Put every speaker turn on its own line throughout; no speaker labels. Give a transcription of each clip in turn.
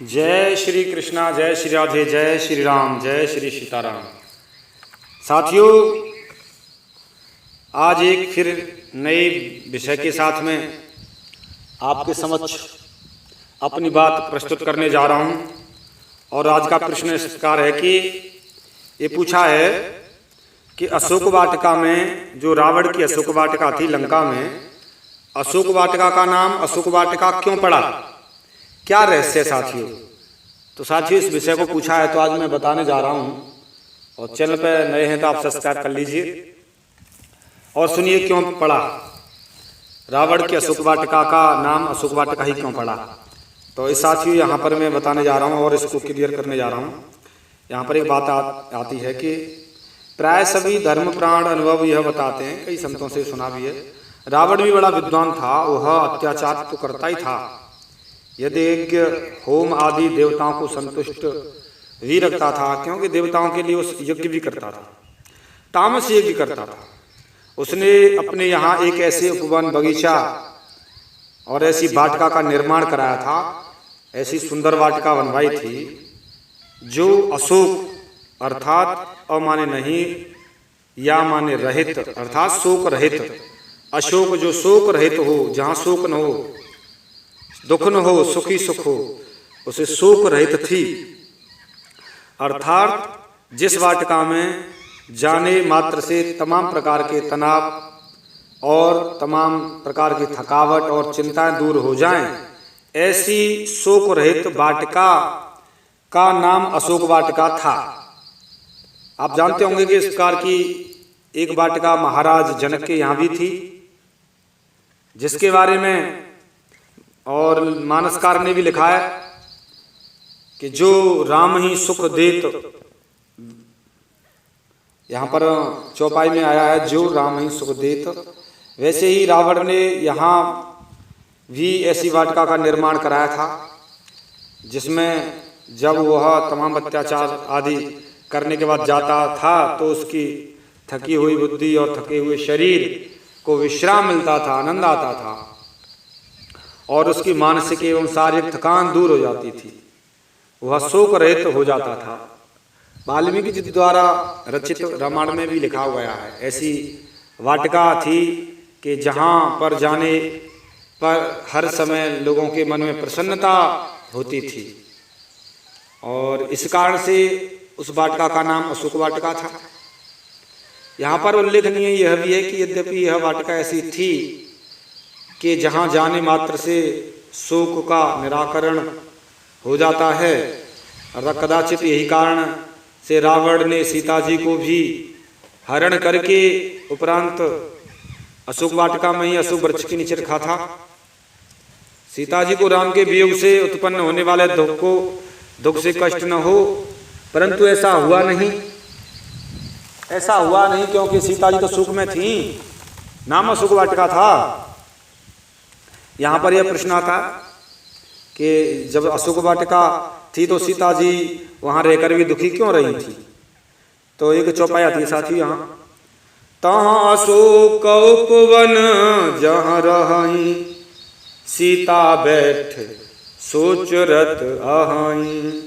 जय श्री कृष्णा, जय श्री राधे, जय श्री राम, जय श्री सीताराम। साथियों, आज एक फिर नए विषय के साथ में आपके समक्ष अपनी बात प्रस्तुत करने जा रहा हूं। और आज का प्रश्न इस प्रकार है कि ये पूछा है कि अशोक वाटिका में, जो रावण की अशोक वाटिका थी लंका में, अशोक वाटिका का नाम अशोक वाटिका क्यों पड़ा, क्या रहस्य है साथियों। तो साथियों, इस विषय को पूछा है तो आज मैं बताने जा रहा हूं। और चैनल पर नए हैं तो आप सब्सक्राइब कर लीजिए और सुनिए क्यों पड़ा, रावण की अशोक वाटिका का नाम अशोक वाटिका ही क्यों पड़ा। तो इस साथियों यहाँ पर मैं बताने जा रहा हूँ और इसको क्लियर करने जा रहा हूँ। यहाँ पर एक बात आती है कि प्राय सभी धर्म प्राण अनुभव यह बताते हैं, कई संतों से सुना भी है, रावण भी बड़ा विद्वान था, वह अत्याचार तो करता ही था, यदि यज्ञ होम आदि देवताओं को संतुष्ट भी रखता था, क्योंकि देवताओं के लिए उस यज्ञ भी करता था, तामस यज्ञ करता था। उसने अपने यहाँ एक ऐसे उपवन, बगीचा और ऐसी वाटिका का निर्माण कराया था, ऐसी सुंदर वाटिका बनवाई थी जो अशोक अर्थात अमाने नहीं या माने रहित अर्थात शोक रहित, अशोक जो शोक रहित हो, जहाँ शोक न हो, दुख न हो, सुखी सुख हो, उसे शोक रहित थी। अर्थात जिस वाटिका में जाने मात्र से तमाम प्रकार के तनाव और तमाम प्रकार की थकावट और चिंताएं दूर हो जाएं, ऐसी शोक रहित वाटिका का नाम अशोक वाटिका था। आप जानते होंगे कि इस प्रकार की एक वाटिका महाराज जनक के यहाँ भी थी, जिसके बारे में और मानसकार ने भी लिखा है कि जो राम ही सुख देत, यहाँ पर चौपाई में आया है, जो राम ही सुख देत, वैसे ही रावण ने यहाँ भी ऐसी वाटिका का निर्माण कराया था, जिसमें जब वह तमाम अत्याचार आदि करने के बाद जाता था तो उसकी थकी हुई बुद्धि और थके हुए शरीर को विश्राम मिलता था, आनंद आता था और उसकी मानसिक एवं शारीरिक थकान दूर हो जाती थी, वह शोक रहित हो जाता था। वाल्मीकि जी द्वारा रचित रामायण में भी लिखा गया है, ऐसी वाटिका थी कि जहाँ पर जाने पर हर समय लोगों के मन में प्रसन्नता होती थी, और इस कारण से उस वाटिका का नाम अशोक वाटिका था। यहाँ पर उल्लेखनीय यह भी है कि यद्यपि यह वाटिका ऐसी थी कि जहाँ जाने मात्र से शोक का निराकरण हो जाता है, और कदाचित यही कारण से रावण ने सीता जी को भी हरण करके उपरांत अशोक वाटिका में ही अशोक वृक्ष के नीचे रखा था। सीता जी को राम के वियोग से उत्पन्न होने वाले दुख से कष्ट न हो, परंतु ऐसा हुआ नहीं, क्योंकि सीता जी तो सुख में थी, नाम अशोक वाटिका था। यहाँ पर यह प्रश्न आता कि जब अशोक वाटिका थी तो सीता जी वहाँ रहकर भी दुखी क्यों रही थी। तो एक चौपाई आती है साथी यहाँ, तहाँ अशोक उपवन जहाँ रही, सीता बैठ सोच रत आहाई।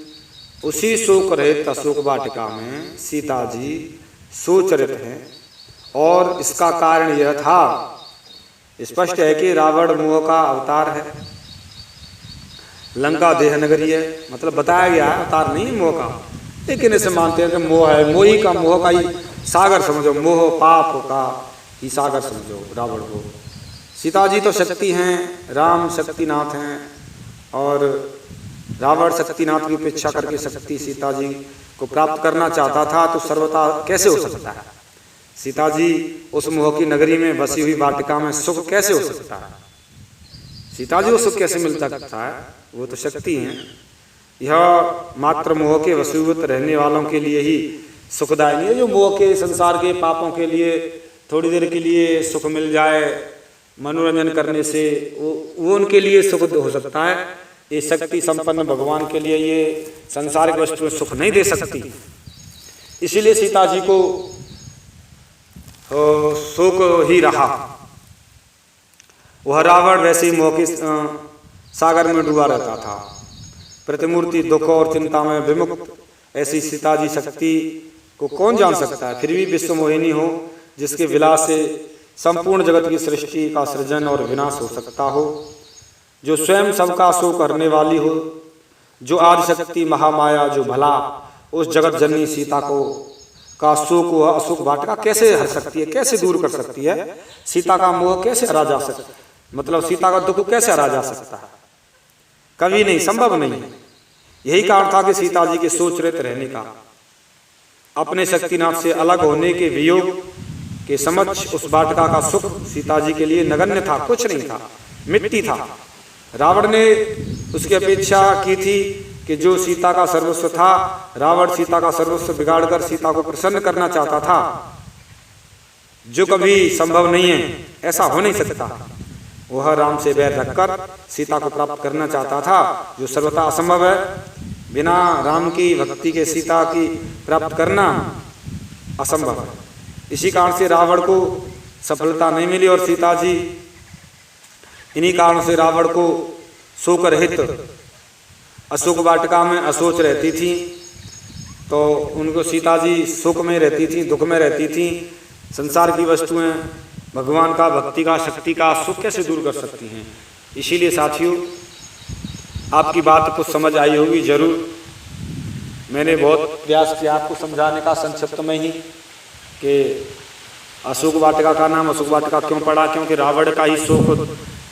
उसी शोक रहित अशोक वाटिका में सीता जी सोच रत हैं, और इसका कारण यह था, स्पष्ट है कि रावण मोह का अवतार है, लंका देह नगरी है, मतलब बताया गया है, अवतार नहीं मोह का, लेकिन इसे मानते हैं कि मोह है, मोह का ही सागर समझो, मोह पाप का ही सागर समझो रावण को। सीता जी तो शक्ति हैं, राम शक्तिनाथ हैं, और रावण शक्तिनाथ की उपेक्षा करके शक्ति सीता जी को प्राप्त करना चाहता था, तो सर्वथा कैसे हो सकता है। सीता जी उस मोह की नगरी में बसी हुई वाटिका में सुख कैसे हो सकता है, सीता जी को सुख कैसे मिल सकता है, वो तो शक्ति हैं। यह मात्र मोह के वशीभूत रहने वालों के लिए ही सुखदायी नहीं है, जो मोह के संसार के पापों के लिए थोड़ी देर के लिए सुख मिल जाए मनोरंजन करने से, वो उनके लिए सुख हो सकता है। ये शक्ति संपन्न भगवान के लिए ये संसारिक वस्तु सुख नहीं दे सकती, इसीलिए सीता जी को शोक ही रहा। वह रावण वैसे ही मोह के सागर में डूबा रहता था, प्रतिमूर्ति दुख और चिंता में विमुक्त ऐसी सीता जी शक्ति को कौन जान सकता है। फिर भी विश्व मोहिनी हो, जिसके विलास से संपूर्ण जगत की सृष्टि का सृजन और विनाश हो सकता हो, जो स्वयं सबका शोक करने वाली हो, जो आदि शक्ति महामाया, जो भला उस जगत जननी सीता को का शोक व अशोक वाटिका कैसे हर सकती है, कैसे दूर कर सकती है, सीता का मोह कैसे हरा जा सकता है, मतलब सीता का दुख कैसे हरा जा सकता है, कभी नहीं, संभव नहीं। यही कारण था कि सीता जी के सोचरहित रहने का, अपने शक्तिनाथ से अलग होने के वियोग के समक्ष उस वाटिका का सुख सीता जी के लिए नगण्य था, कुछ नहीं था, मिट्टी था। रावण ने उसकी अपेक्षा की थी कि जो सीता का सर्वस्व था, रावण सीता का सर्वस्व बिगाड़कर सीता को प्रसन्न करना चाहता था, जो कभी संभव नहीं है, ऐसा हो नहीं सकता। वह राम से बैर रखकर सीता को प्राप्त करना चाहता था, जो सर्वथा असंभव है। बिना राम की भक्ति के सीता की प्राप्त करना असंभव है। इसी कारण से रावण को सफलता नहीं मिली और सीता जी इन्हीं कारण से रावण को शोक रहित अशोक वाटिका में असोच रहती थी, तो उनको सीता जी शोक में रहती थी, दुख में रहती थी। संसार की वस्तुएं भगवान का, भक्ति का, शक्ति का सुख कैसे दूर कर सकती हैं। इसीलिए साथियों, आपकी बात कुछ समझ आई होगी जरूर। मैंने बहुत प्रयास किया आपको समझाने का संक्षिप्त में ही कि अशोक वाटिका का नाम अशोक वाटिका क्यों पड़ा, क्योंकि रावण का ही शोक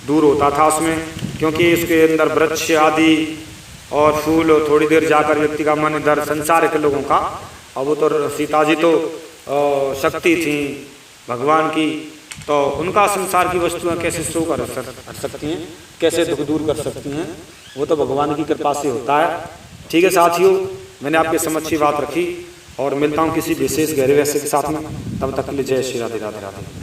दूर होता था उसमें, क्योंकि उसके अंदर वृक्ष आदि और फूल, थोड़ी देर जाकर व्यक्ति का मन इधर संसार के लोगों का, और वो तो सीता जी तो शक्ति थी भगवान की, तो उनका संसार की वस्तुएं कैसे शोक कर सकती हैं, कैसे दुख दूर कर सकती हैं, वो तो भगवान की कृपा से होता है। ठीक है साथियों, मैंने आपके समक्ष ही बात रखी और मिलता हूँ किसी विशेष गहरे रहस्य के साथ में। तब तक के लिए जय श्री राधे राधे राधे।